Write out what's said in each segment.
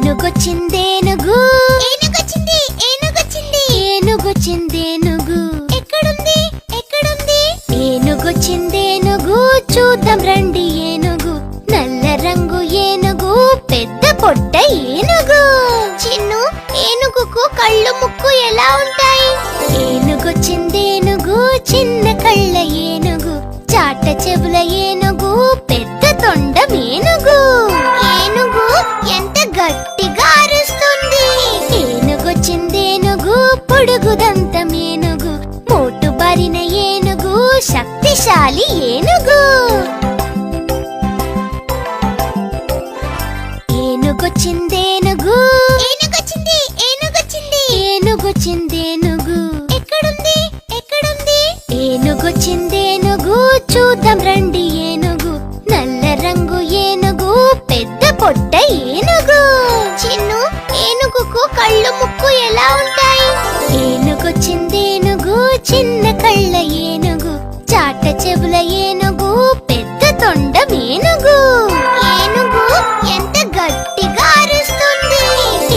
ఏనుగొచ్చిందేనుగు ఏనుగొచ్చింది ఏనుగొచ్చింది ఏనుగొచ్చిందేనుగు ఎక్కడుంది ఎక్కడుంది ఏనుగొచ్చిందేనుగు చూద్దాం రండి ఏనుగు నల్ల రంగు ఏనుగు పెద్ద పొట్ట ఏనుగు చిన్ను ఏనుగుకు కళ్ళు ముక్కు ఎలా ఉంటాయి? ఏనుగొచ్చిందేనుగు చిన్న కళ్ళ ఏనుగు చాట చెవుల ఏనుగు పెద్ద తొండం ఏనుగు ఏనుగు ఎంత గట్టిగా అరుస్తుంది. ఏనుగొచ్చిందేనుగు పొడుగుదంతం ఏనుగు మోటు బారిన ఏనుగు శక్తిశాలి ఏనుగు ఏనుగొచ్చిందేనుగు ఏనుగొచ్చింది ఏనుగొచ్చింది ఏనుగొచ్చిందేనుగు ఎక్కడుంది ఎక్కడుంది ఏనుగొచ్చిందేనుగు చూద్దాం రండి ఏనుగు నల్ల రంగు ఏనుగు పెద్ద పొట్ట ఏనుగు చిన్ను ఏనుగుకు కళ్ళు ముక్కు ఎలా ఉంటాయి? ఏనుగొచ్చిందేనుగు చిన్న కళ్ళ ఏనుగు చాట చెవుల ఏనుగు పెద్ద తొండం ఏనుగు ఏనుగు ఎంత గట్టిగా అరుస్తుంది.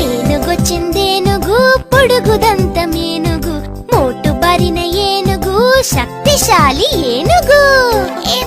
ఏనుగొచ్చిందేనుగు పొడుగుదంతం ఏనుగు మోటు బారిన ఏనుగు శక్తిశాలి ఏనుగు ఏ